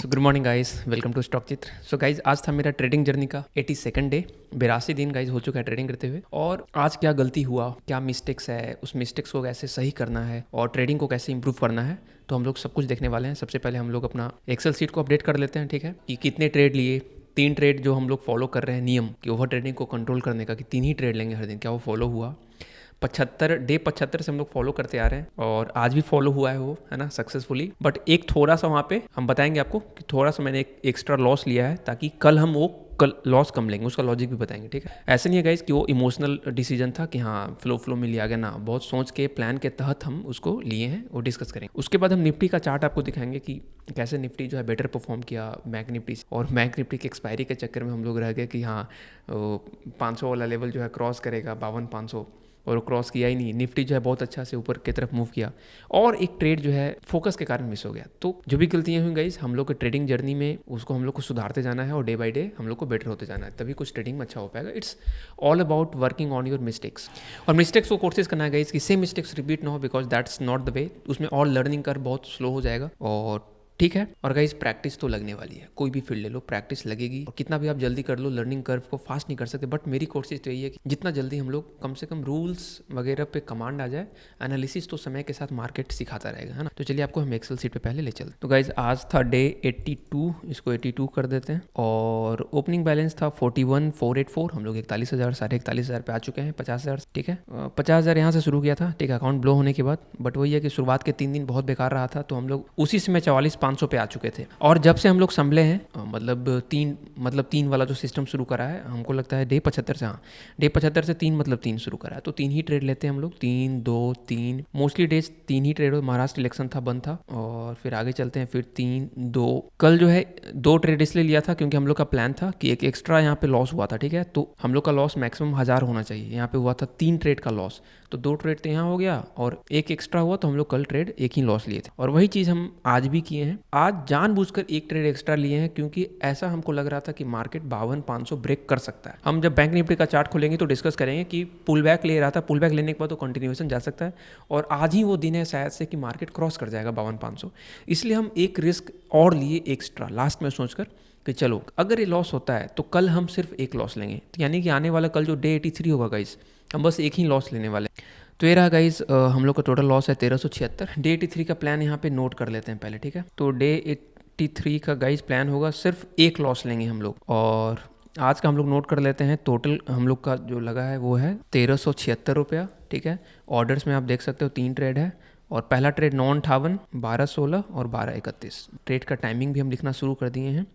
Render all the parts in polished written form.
Good morning guys, welcome to stock Chitra. So guys, आज था मेरा ट्रेडिंग जर्नी का 82nd डे। 82 दिन गाइस हो चुका है ट्रेडिंग करते हुए। और आज क्या गलती हुआ, क्या मिस्टेक्स है, उस मिस्टेक्स को कैसे सही करना है और ट्रेडिंग को कैसे इंप्रूव करना है, तो हम लोग सब कुछ देखने वाले हैं। सबसे पहले हम लोग अपना एक्सेल सीट को अपडेट कर लेते हैं, ठीक है, कि कितने ट्रेड लिए। 3 ट्रेड जो हम लोग फॉलो कर रहे हैं नियम कि ओवर ट्रेडिंग को कंट्रोल करने का, कि 3 ही ट्रेड लेंगे हर दिन, क्या वो फॉलो हुआ। 75 से हम लोग फॉलो करते आ रहे हैं और आज भी फॉलो हुआ है वो, है ना, सक्सेसफुली। बट एक थोड़ा सा वहाँ पे हम बताएंगे आपको कि थोड़ा सा मैंने एक एक्स्ट्रा लॉस लिया है, ताकि कल हम वो कल लॉस कम लेंगे, उसका लॉजिक भी बताएंगे, ठीक है। ऐसे नहीं है गाइस कि वो इमोशनल डिसीजन था कि हाँ फ्लो में लिया गया, ना, बहुत सोच के प्लान के तहत हम उसको लिए हैं, वो डिस्कस करेंगे। उसके बाद हम निफ्टी का चार्ट आपको दिखाएंगे कि कैसे निफ्टी जो है बेटर परफॉर्म किया बैंक निफ्टी से। और बैंक निफ्टी की एक्सपायरी के चक्कर में हम लोग रह गए कि हाँ 500 वाला लेवल जो है क्रॉस करेगा, 52,500, और क्रॉस किया ही नहीं। निफ्टी जो है बहुत अच्छा से ऊपर की तरफ मूव किया और एक ट्रेड जो है फोकस के कारण मिस हो गया। तो जो भी गलतियां हुई गाइस, हम लोग के ट्रेडिंग जर्नी में उसको हम लोग को सुधारते जाना है और डे बाय डे हम लोग को बेटर होते जाना है, तभी कुछ ट्रेडिंग में अच्छा हो पाएगा। It's all about working on your mistakes. और मिस्टेक्स को कोशिश करना है गाइस कि सेम मिस्टेक्स रिपीट ना हो, because that's not the way. उसमें और लर्निंग कर बहुत स्लो हो जाएगा, और ठीक है। और गाइस, प्रैक्टिस तो लगने वाली है, कोई भी फील्ड ले लो प्रैक्टिस लगेगी। और कितना भी आप जल्दी कर लो, लर्निंग कर्व को फास्ट नहीं कर सकते, बट मेरी कोशिश तो यही है कि जितना जल्दी हम लोग कम से कम रूल्स वगैरह पे कमांड आ जाए। एनालिसिस तो समय के साथ मार्केट सिखाता रहेगा, है ना। तो चलिए आपको हम एक्सेल सीट पे पहले ले चलते। तो गाइज आज था डे 82, इसको 82 कर देते हैं। और ओपनिंग बैलेंस था 41,484। हम लोग 41,000 41,000 पे आ चुके हैं। 50,000, ठीक है, 50,000 यहाँ से शुरू किया था, ठीक है, अकाउंट ब्लो होने के बाद। बट वही है कि शुरुआत के 3 दिन बहुत बेकार रहा था, तो हम लोग उसी समय 44,500 पे आ चुके थे। और जब से हम लोग संभले हैं, मतलब तीन वाला जो सिस्टम शुरू करा है, हमको लगता है डे 75 से, हाँ डे 75 से 3 मतलब 3 शुरू करा है, तो 3 ही ट्रेड लेते हैं हम लोग। 3 2 3 मोस्टली डेज 3 ही ट्रेड हो। महाराष्ट्र इलेक्शन था, बंद था। और फिर आगे चलते हैं, फिर 3 2 कल जो है 2 ट्रेड इसलिए लिया था क्योंकि हम लोग का प्लान था कि एक एक्स्ट्रा यहाँ पे लॉस हुआ था, ठीक है। तो हम लोग का लॉस मैक्सिमम 1000 होना चाहिए, यहाँ पे हुआ था 3 ट्रेड का लॉस, तो 2 ट्रेड तो यहाँ हो गया और एक एक्स्ट्रा हुआ, तो हम लोग कल ट्रेड एक ही लॉस लिए थे। और वही चीज़ हम आज भी किए हैं। आज जानबूझकर एक ट्रेड एक्स्ट्रा लिए हैं क्योंकि ऐसा हमको लग रहा था कि मार्केट 52,500 ब्रेक कर सकता है। हम जब बैंक निफ्टी का चार्ट खोलेंगे तो डिस्कस करेंगे कि पुल बैक ले रहा था, पुल बैक लेने के बाद तो कंटिन्यूएशन जा सकता है, और आज ही वो दिन है शायद से कि मार्केट क्रॉस कर जाएगा 52,500। इसलिए हम एक रिस्क और लिए एक्स्ट्रा लास्ट में सोचकर कि चलो अगर ये लॉस होता है तो कल हम सिर्फ एक लॉस लेंगे, यानी कि आने वाला कल जो डे 83 होगा गाइस, हम बस एक ही लॉस लेने वाले। तो ये रहा गाइस, हम लोग का टोटल लॉस है 1376। डे 83 का प्लान यहाँ पे नोट कर लेते हैं पहले, ठीक है। तो डे 83 का गाइस प्लान होगा, सिर्फ एक लॉस लेंगे हम लोग। और आज का हम लोग नोट कर लेते हैं। टोटल हम लोग का जो लगा है वो है 1376 रुपया, ठीक है। ऑर्डर्स में आप देख सकते हो 3 ट्रेड है, और पहला ट्रेड 958, 1216 और 1231। ट्रेड का टाइमिंग भी हम लिखना शुरू कर दिए हैं,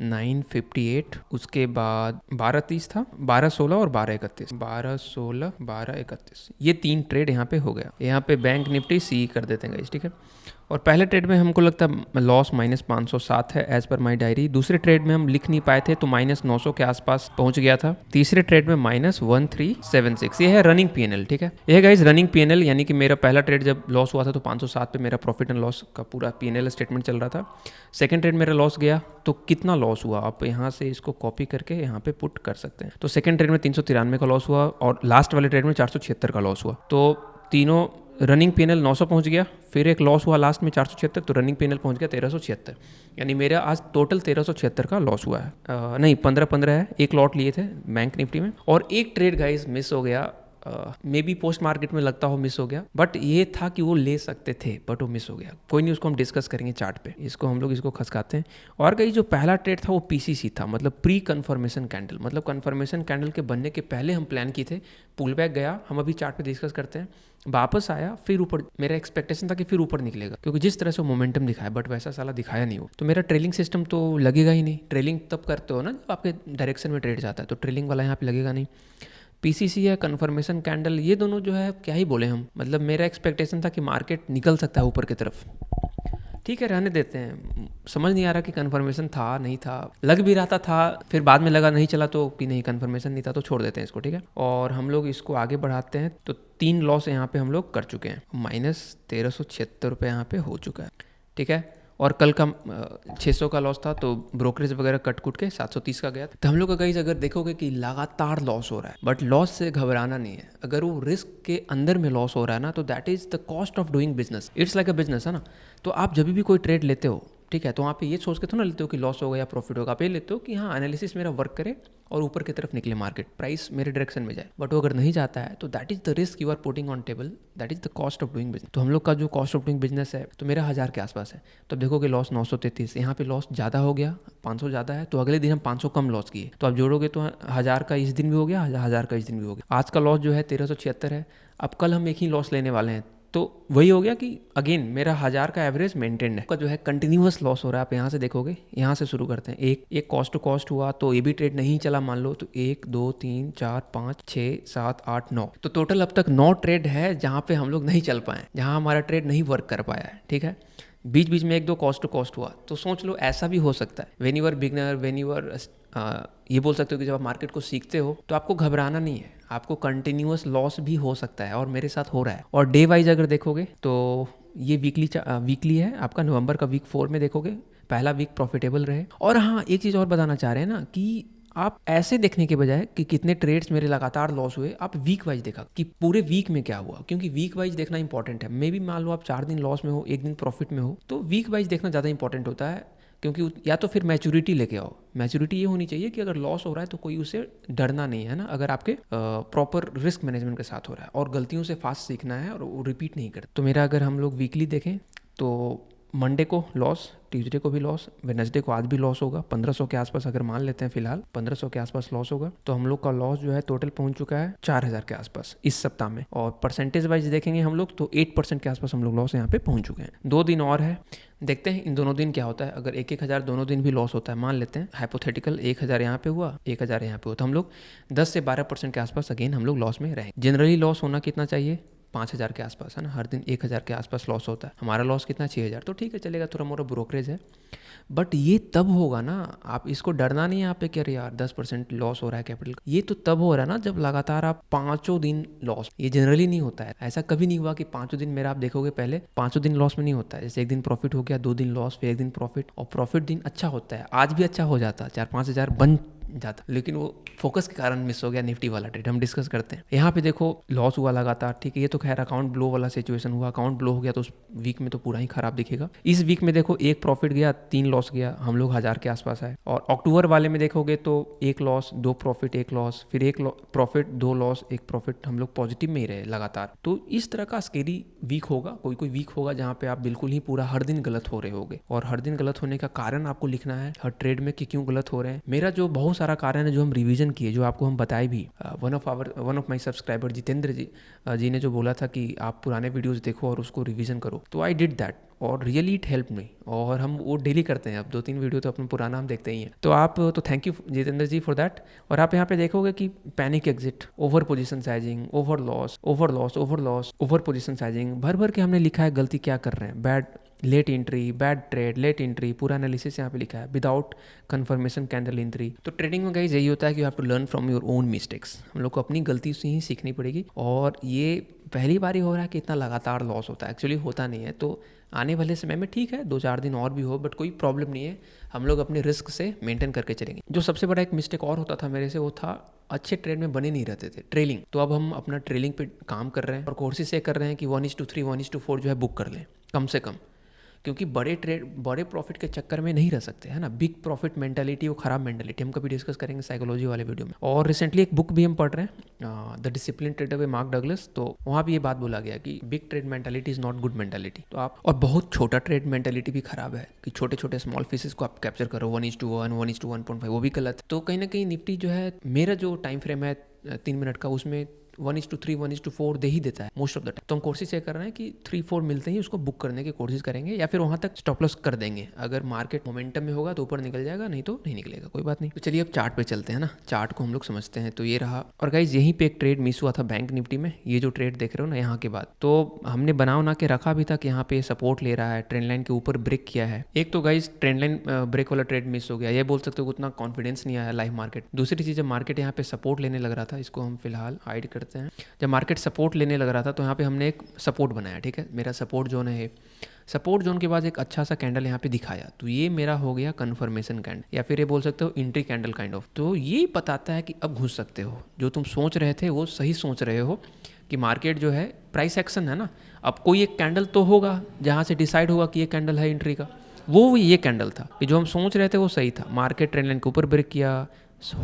9:58, उसके बाद 12:30 था, 12:16 और 12:31। 12:16 12:31, ये 3 ट्रेड यहाँ पे हो गया। यहाँ पे बैंक निफ्टी सी कर देते हैं गाइस, ठीक है। और पहले ट्रेड में हमको लगता है लॉस -507 है एज पर माई डायरी। दूसरे ट्रेड में हम लिख नहीं पाए थे तो -900 के आसपास पहुंच गया था। तीसरे ट्रेड में -1376। ये है रनिंग पीएनएल, ठीक है। ये गाइस रनिंग पीएनएल, यानी कि मेरा पहला ट्रेड जब लॉस हुआ था तो 507 पे मेरा प्रॉफिट एंड लॉस का पूरा पीएनएल स्टेटमेंट चल रहा था। सेकंड ट्रेड मेरा लॉस गया, तो कितना लॉस हुआ आप यहाँ से इसको कॉपी करके यहाँ पे पुट कर सकते हैं। तो सेकंड ट्रेड में 393 का लॉस हुआ, और लास्ट वाले ट्रेड में 476 का लॉस हुआ। तो तीनों रनिंग पीएनएल 900 पहुंच गया, फिर एक लॉस हुआ लास्ट में 476, तो रनिंग पीएनएल पहुंच गया 1376। यानी मेरा आज टोटल 1376 का लॉस हुआ है। नहीं, 15 है, एक लॉट लिए थे बैंक निफ्टी में, और एक ट्रेड गाइस मिस हो गया। मे बी पोस्ट मार्केट में लगता हो मिस हो गया, बट ये था कि वो ले सकते थे, बट वो मिस हो गया। कोई नहीं, उसको हम डिस्कस करेंगे चार्ट पे। इसको हम लोग इसको खसकाते हैं। और कहीं जो पहला ट्रेड था वो पीसीसी था, मतलब प्री कन्फर्मेशन कैंडल, मतलब कन्फर्मेशन कैंडल के बनने के पहले हम प्लान की थे। पुल बैक गया, हम अभी चार्ट पे डिस्कस करते हैं, वापस आया, फिर ऊपर। मेरा एक्सपेक्टेशन था कि फिर ऊपर निकलेगा, क्योंकि जिस तरह से मोमेंटम दिखाया, बट वैसा साला दिखाया नहीं हो। तो मेरा ट्रेलिंग सिस्टम तो लगेगा ही नहीं। ट्रेलिंग तब करते हो ना जब आपके डायरेक्शन में ट्रेड जाता है, तो ट्रेलिंग वाला यहाँ पे लगेगा नहीं। पीसीसी है, कन्फर्मेशन कैंडल, ये दोनों जो है क्या ही बोले हम, मतलब मेरा एक्सपेक्टेशन था कि मार्केट निकल सकता है ऊपर की तरफ। ठीक है, रहने देते हैं। समझ नहीं आ रहा कि कन्फर्मेशन था नहीं था, लग भी रहा था, फिर बाद में लगा नहीं चला तो कि नहीं कन्फर्मेशन नहीं था, तो छोड़ देते हैं इसको, ठीक है। और हम लोग इसको आगे बढ़ाते हैं। तो 3 लॉस यहाँ पे हम लोग कर चुके हैं, -1376 रुपये यहाँ पे हो चुका है, ठीक है। और कल का 600 का लॉस था, तो ब्रोकरेज वगैरह कट कुट के 730 का गया। तो हम लोग का गाइस अगर देखोगे कि लगातार लॉस हो रहा है, बट लॉस से घबराना नहीं है। अगर वो रिस्क के अंदर में लॉस हो रहा है ना, तो that is the cost of doing business. It's like a business, है ना। तो आप जब भी कोई ट्रेड लेते हो, ठीक है। तो वहाँ पे ये सोच के तो ना लेते हो कि लॉस होगा या प्रॉफिट होगा, आप ये लेते हो कि हाँ एनालिसिस मेरा वर्क करे और ऊपर की तरफ निकले मार्केट, प्राइस मेरे डायरेक्शन में जाए। बट वो अगर नहीं जाता है तो that is the risk you are putting on table, that is the cost of doing business. तो हम लोग का जो कॉस्ट ऑफ डूइंग बिजनेस है तो मेरा 1000 के आसपास है, तो अब देखोगे लॉस 933, यहाँ पे लॉस ज़्यादा हो गया, 500 ज़्यादा है, तो अगले दिन हम 500 कम लॉस किए, तो आप जोड़ोगे तो 1000 का इस दिन भी हो गया, 1000 का इस दिन भी हो गया। आज का लॉस जो है 1376 है, अब कल हम एक ही लॉस लेने वाले हैं, तो वही हो गया कि अगेन मेरा 1000 का एवरेज मेंटेन्ड है, का जो है कंटिन्यूअस लॉस हो रहा है। आप यहाँ से देखोगे, यहाँ से शुरू करते हैं, एक कॉस्ट टू कॉस्ट हुआ तो ये भी ट्रेड नहीं चला मान लो, तो 1 2 3 4 5 6 7 8 9, तो टोटल अब तक 9 ट्रेड है जहाँ पे हम लोग नहीं चल पाए, जहाँ हमारा ट्रेड नहीं वर्क कर पाया है, ठीक है। बीच बीच में 1-2 कॉस्ट टू कॉस्ट हुआ, तो सोच लो ऐसा भी हो सकता है। When you're beginner, when you're ये बोल सकते हो कि जब आप मार्केट को सीखते हो तो आपको घबराना नहीं है, आपको कंटिन्यूअस लॉस भी हो सकता है, और मेरे साथ हो रहा है। और डे वाइज अगर देखोगे तो ये वीकली है आपका, नवंबर का वीक 4 में देखोगे पहला वीक प्रॉफिटेबल रहे। और हाँ एक चीज़ और बताना चाह रहे हैं ना कि आप ऐसे देखने के बजाय कि कितने ट्रेड्स मेरे लगातार लॉस हुए, आप वीक वाइज देखा कि पूरे वीक में क्या हुआ, क्योंकि वीक वाइज देखना इंपॉर्टेंट है। मे बी मान लो आप 4 दिन लॉस में हो, 1 दिन प्रॉफिट में हो, तो वीक वाइज देखना ज़्यादा इंपॉर्टेंट होता है, क्योंकि या तो फिर मैच्योरिटी लेके आओ। मैच्योरिटी ये होनी चाहिए कि अगर लॉस हो रहा है तो कोई उससे डरना नहीं है ना, अगर आपके प्रॉपर रिस्क मैनेजमेंट के साथ हो रहा है, और गलतियों से फास्ट सीखना है और वो रिपीट नहीं करते। तो मेरा अगर हम लोग वीकली देखें तो मंडे को लॉस, ट्यूसडे को भी लॉस, वेडनेसडे को आज भी लॉस होगा, 1500 के आसपास अगर मान लेते हैं, फिलहाल 1500 के आसपास लॉस होगा, तो हम लोग का लॉस जो है टोटल पहुंच चुका है 4000 के आसपास इस सप्ताह में। और परसेंटेज वाइज देखेंगे हम लोग तो 8% के आसपास हम लोग लॉस यहाँ पे पहुंच चुके हैं। 2 दिन और है, देखते हैं इन दोनों दिन क्या होता है। अगर 1-1000 दोनों दिन भी लॉस होता है, मान लेते हैं हाइपोथेटिकल 1000 यहाँ पे हुआ, 1000 यहाँ पे हुआ, तो हम लोग 10 से 12% के आसपास अगेन हम लोग लॉस में रहें। जनरली लॉस होना कितना चाहिए, 5000 के आसपास है ना, हर दिन 1000 के आसपास लॉस होता है। हमारा लॉस कितना 6000, तो ठीक है चलेगा, थोड़ा मोरा ब्रोकरेज है। बट ये तब होगा ना, आप इसको डरना नहीं है आप पे कि अरे यार 10% लॉस हो रहा है कैपिटल, ये तो तब हो रहा है ना जब लगातार आप 5 दिन लॉस। ये जनरली नहीं होता है, ऐसा कभी नहीं हुआ कि 5 दिन मेरा, आप देखोगे पहले 5 दिन लॉस में नहीं होता है। जैसे एक दिन प्रॉफिट हो गया, 2 दिन लॉस, फिर 1 दिन प्रॉफिट, और प्रॉफिट दिन अच्छा होता है, आज भी अच्छा हो जाता, 4-5 हज़ार बन जाता, लेकिन वो फोकस के कारण मिस हो गया। निफ्टी वाला ट्रेड हम डिस्कस करते हैं। यहाँ पे देखो लॉस हुआ लगातार, ठीक है, ये तो खैर अकाउंट ब्लो वाला सिचुएशन हुआ, अकाउंट ब्लो हो गया तो उस वीक में तो पूरा ही खराब दिखेगा। इस वीक में देखो 1 प्रॉफिट गया, 3 लॉस गया, हम लोग 1000 के आसपास आए। और अक्टूबर वाले में देखोगे तो 1 लॉस, 2 प्रॉफिट, 1 लॉस, फिर 1 प्रॉफिट, 2 लॉस, 1 प्रॉफिट, हम लोग पॉजिटिव में ही रहे लगातार। तो इस तरह का स्केरी वीक होगा, कोई वीक होगा जहाँ पे आप बिल्कुल ही पूरा हर दिन गलत हो रहे होगे, और हर दिन गलत होने का कारण आपको लिखना है हर ट्रेड में कि क्यों गलत हो रहे हैं। मेरा जो बहुत सारा कारण है जो हम रिवीजन किए, जो आपको हम बताए भी, one of my subscriber Jitendra ji ने जो बोला था कि आप पुराने वीडियोस देखो और उसको रिवीजन करो, तो आई डिड दैट और रियली इट हेल्प मी, और हम वो डेली करते हैं। अब 2-3 वीडियो तो अपना पुराना हम देखते ही हैं। तो आप तो thank you Jitendra ji for that. और आप यहाँ पे देखोगे कि panic exit, over position sizing, over loss, over loss, over loss, over position sizing, भर भर के हमने लिखा है गलती क्या कर रहे हैं, bad late entry, bad trade, late entry, पूरा एनालिसिस यहाँ पे लिखा है, विदाउट कंफर्मेशन कैंडल एंट्री। तो ट्रेडिंग में गाइस यही होता है कि you have to learn from your own mistakes. हम लोग को अपनी गलती से ही सीखनी पड़ेगी, और ये पहली बार ही हो रहा है कि इतना लगातार लॉस होता है, एक्चुअली होता नहीं है। तो आने वाले समय में ठीक है 2-4 दिन और भी हो, बट कोई प्रॉब्लम नहीं है, हम लोग अपने रिस्क से मेंटेन करके चलेंगे। जो सबसे बड़ा एक मिस्टेक और होता था मेरे से, वो था अच्छे ट्रेड में बने नहीं रहते थे, ट्रेलिंग। तो अब हम अपना ट्रेलिंग पे काम कर रहे हैं और कोशिश ये कर रहे हैं कि 1:3, 1:4 जो है बुक कर लें कम से कम, क्योंकि बड़े प्रॉफिट के चक्कर में नहीं रह सकते, है ना। बिग प्रॉफिट मेंटालिटी वो खराब मेंटालिटी, हम कभी डिस्कस करेंगे साइकोलॉजी वाले वीडियो में। और रिसेंटली एक बुक भी हम पढ़ रहे हैं, the discipline trader bye mark Douglas, तो वहाँ भी ये बात बोला गया कि big trade mentality is not good mentality. तो आप, और बहुत छोटा ट्रेड मेंटालिटी भी खराब है कि छोटे छोटे स्मॉल फिशेस को आप कैप्चर करो 1:1, 1:1.5, वो भी गलत है। तो कहीं ना कहीं निफ्टी जो है, मेरा जो टाइम फ्रेम है 3 मिनट का, उसमें 1:3, 1:4 दे ही देता है मोस्ट ऑफ द टाइम। तो हम कोशिश ये कर रहे हैं कि 3-4 मिलते ही उसको बुक करने की कोशिश करेंगे, या फिर वहाँ तक स्टॉप लॉस कर देंगे। अगर मार्केट मोमेंटम में होगा तो ऊपर निकल जाएगा, नहीं तो नहीं निकलेगा, कोई बात नहीं। तो चलिए अब चार्ट पे चलते हैं ना, चार्ट को हम लोग समझते हैं। तो ये रहा, और गाइज यहीं पे एक ट्रेड मिस हुआ था बैंक निफ्टी में, ये जो ट्रेड देख रहे हो ना यहाँ के बाद, तो हमने बना के रखा भी था कि यहाँ पे सपोर्ट ले रहा है, ट्रेंड लाइन के ऊपर ब्रेक किया है। एक तो गाइज ट्रेंड लाइन ब्रेक वाला ट्रेड मिस हो गया, ये बोल सकते हो उतना कॉन्फिडेंस नहीं आया लाइव मार्केट। दूसरी चीज़, जब मार्केट यहाँ पे सपोर्ट लेने लग रहा था, इसको हम फिलहाल हाइड करते हैं, जब मार्केट सपोर्ट लेने लग रहा था तो यहाँ पे हमने एक सपोर्ट बनाया, ठीक है, मेरा सपोर्ट जोन है। सपोर्ट जोन के बाद एक अच्छा सा कैंडल यहाँ पे दिखाया, तो ये मेरा हो गया कंफर्मेशन कैंडल, या फिर ये बोल सकते हो एंट्री कैंडल काइंड ऑफ। तो ये बताता है कि अब घुस सकते हो, जो तुम सोच रहे थे वो सही सोच रहे हो कि मार्केट जो है प्राइस एक्शन है ना, अब कोई एक कैंडल तो होगा जहाँ से डिसाइड होगा कि ये कैंडल है एंट्री का, वो ये कैंडल था कि जो हम सोच रहे थे वो सही था। मार्केट ट्रेंड लाइन के ऊपर ब्रेक किया,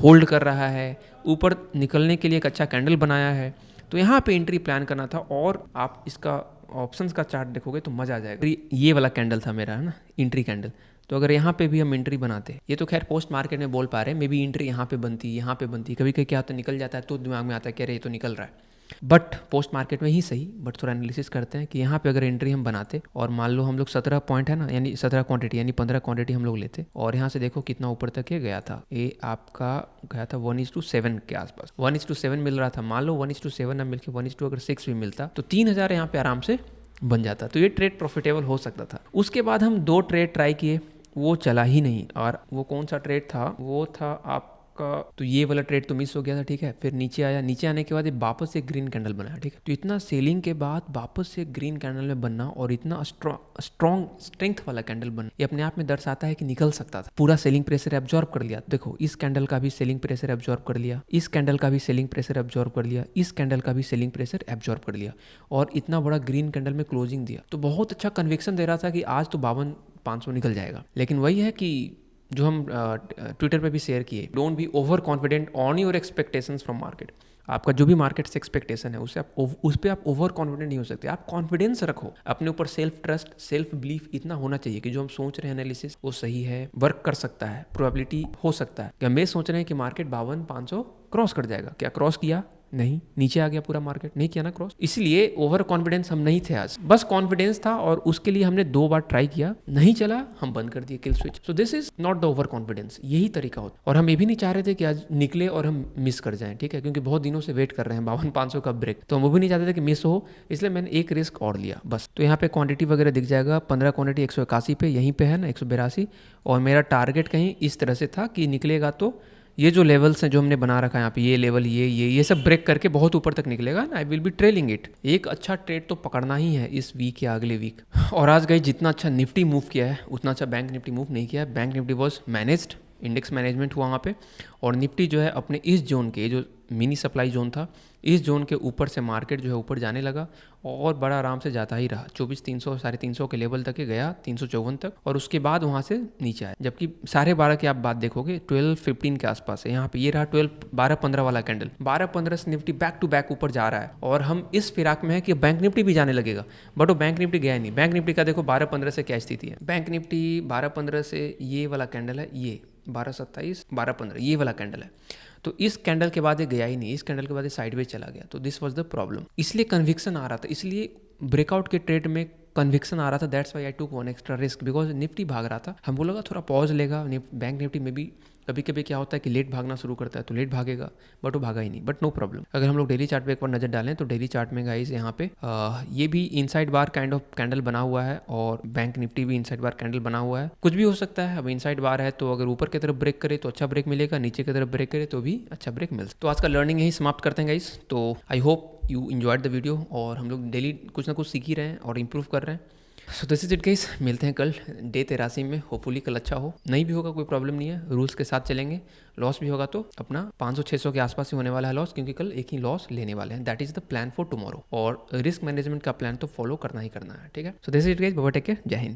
होल्ड कर रहा है, ऊपर निकलने के लिए एक अच्छा कैंडल बनाया है। तो यहाँ पे एंट्री प्लान करना था। और आप इसका ऑप्शंस का चार्ट देखोगे तो मज़ा आ जाएगा। ये वाला कैंडल था मेरा, है ना, एंट्री कैंडल। तो अगर यहाँ पे भी हम एंट्री बनाते, ये तो खैर पोस्ट मार्केट में बोल पा रहे हैं, मे बी एंट्री यहाँ पे बनती, यहाँ पे बनती, कभी कभी क्या होता है निकल जाता है तो दिमाग में आता है कि अरे ये तो निकल रहा है, बट पोस्ट मार्केट में ही सही। बट थोड़ा एनालिसिस करते हैं कि यहाँ पे अगर एंट्री हम बनाते और मान लो हम लोग 17 पॉइंट है ना, यानी 17 क्वांटिटी यानी 15 क्वांटिटी हम लोग लेते, और यहाँ से देखो कितना ऊपर तक ये गया था। ये आपका गया था 1:7 के आसपास, 1:7 मिल रहा था। मान लो 1:7 ना मिलकर 1:6 अगर 6 भी मिलता तो 3000 यहाँ पे आराम से बन जाता। तो ये ट्रेड प्रॉफिटेबल हो सकता था। उसके बाद हम 2 ट्रेड ट्राई किए, वो चला ही नहीं। और वो कौन सा ट्रेड था, वो था आपका, तो ये वाला ट्रेड तो मिस हो गया था, ठीक है। फिर नीचे आया, नीचे आने के बाद ये वापस से ग्रीन कैंडल बनाया, ठीक है। तो इतना सेलिंग के बाद वापस से ग्रीन कैंडल में बनना और इतना स्ट्रॉन्ग स्ट्रेंथ वाला कैंडल बनना, ये अपने आप में दर्शाता है कि निकल सकता था। पूरा सेलिंग प्रेशर एब्जॉर्ब कर लिया। देखो इस कैंडल का भी सेलिंग प्रेशर एब्जॉर्ब कर लिया, इस कैंडल का भी सेलिंग प्रेशर एब्जॉर्ब कर लिया, इस कैंडल का भी सेलिंग प्रेशर एब्जॉर्ब कर लिया, और इतना बड़ा ग्रीन कैंडल में क्लोजिंग दिया। तो बहुत अच्छा कन्विक्शन दे रहा था कि आज तो 52,500 निकल जाएगा। लेकिन वही है कि जो हम ट्विटर पे भी शेयर किए, don't be over confident on your expectations from market. आपका जो भी मार्केट से एक्सपेक्टेशन है उस पर आप ओवर कॉन्फिडेंट नहीं हो सकते। आप कॉन्फिडेंस रखो अपने ऊपर, सेल्फ ट्रस्ट, सेल्फ बिलीफ इतना होना चाहिए कि जो हम सोच रहे हैं एनालिसिस वो सही है, वर्क कर सकता है, प्रोबेबिलिटी हो सकता है। क्या हम सोच रहे हैं कि मार्केट 52,500 क्रॉस कर जाएगा, क्या क्रॉस किया? नहीं, नीचे आ गया पूरा मार्केट, नहीं किया ना क्रॉस। इसलिए ओवर कॉन्फिडेंस हम नहीं थे आज, बस कॉन्फिडेंस था। और उसके लिए हमने 2 बार ट्राई किया, नहीं चला, हम बंद कर दिए kill switch. So this is not the over confidence, यही तरीका होता। और हम ये भी नहीं चाह रहे थे कि आज निकले और हम मिस कर जाएं, ठीक है, क्योंकि बहुत दिनों से वेट कर रहे हैं 52,500 का ब्रेक, तो हम वो भी नहीं चाहते थे कि मिस हो। इसलिए मैंने एक रिस्क और लिया बस। तो यहाँ पे क्वांटिटी वगैरह दिख जाएगा, 15 क्वांटिटी 181 पे, यहीं पे है ना 182। और मेरा टारगेट कहीं इस तरह से था कि निकलेगा तो ये जो लेवल्स हैं जो हमने बना रखा है यहाँ पे, ये लेवल, ये सब ब्रेक करके बहुत ऊपर तक निकलेगा, I will be trailing it. एक अच्छा ट्रेड तो पकड़ना ही है इस वीक या अगले वीक। और आज गई जितना अच्छा निफ्टी मूव किया है उतना अच्छा बैंक निफ्टी मूव नहीं किया है। Bank Nifty was managed, index management हुआ वहाँ पे। और निफ्टी जो है अपने इस जोन के, जो मिनी सप्लाई जोन था, इस जोन के ऊपर से मार्केट जो है ऊपर जाने लगा और बड़ा आराम से जाता ही रहा। 24,300 350 के लेवल तक ही गया, 354 तक, और उसके बाद वहाँ से नीचे आया। जबकि 12:30 की आप बात देखोगे 12:15 के आसपास है। यहाँ पे ये रहा 12:15 वाला कैंडल, 12:15 से निफ्टी बैक टू बैक ऊपर जा रहा है। और हम इस फिराक में है कि बैंक निफ्टी भी जाने लगेगा, बट वो बैंक निफ्टी गया नहीं। बैंक निफ्टी का देखो 12:15 से क्या स्थिति है। बैंक निफ्टी 12:15 से ये वाला कैंडल है, ये 12:27, 12:15 ये वाला कैंडल है। तो इस कैंडल के बाद ये गया ही नहीं, इस कैंडल के बाद ये साइडवेज चला गया। तो दिस वाज द प्रॉब्लम। इसलिए कन्विक्शन आ रहा था, इसलिए ब्रेकआउट के ट्रेड में कन्विक्शन आ रहा था। That's why I took one extra risk, because Nifty भाग रहा था। हम बोला थोड़ा पॉज लेगा, बैंक निफ्टी में भी कभी कभी क्या होता है कि लेट भागना शुरू करता है तो लेट भागेगा, बट वो भागा ही नहीं। But no problem. अगर हम लोग डेली चार्ट पे एक बार नजर डालें तो डेली चार्ट में गाइस यहाँ पे ये भी inside bar kind of candle बना हुआ है, और बैंक निफ्टी भी इनसाइड बार कैंडल बना हुआ है। कुछ भी हो सकता है। अब इनसाइड बार है तो अगर ऊपर की तरफ ब्रेक करे तो अच्छा ब्रेक मिलेगा, नीचे की तरफ ब्रेक करे तो भी अच्छा ब्रेक मिल सकता है। तो आज का लर्निंग यही समाप्त करते हैं गाइस। तो I hope you enjoyed the video, और हम लोग डेली कुछ ना कुछ सीख ही रहे हैं और इंप्रूव कर रहे हैं। सो दिस इज इट गाइस, मिलते हैं कल डे 83 में। होपफुली कल अच्छा हो, नहीं भी होगा कोई प्रॉब्लम नहीं है, रूल्स के साथ चलेंगे। लॉस भी होगा तो अपना 500-600 के आसपास ही होने वाला है लॉस, क्योंकि कल एक ही लॉस लेने वाले हैं। That is the plan for tomorrow, और रिस्क मैनेजमेंट का प्लान तो फॉलो करना ही करना है, ठीक है। So this is it guys, bye bye, take care, जय हिंद।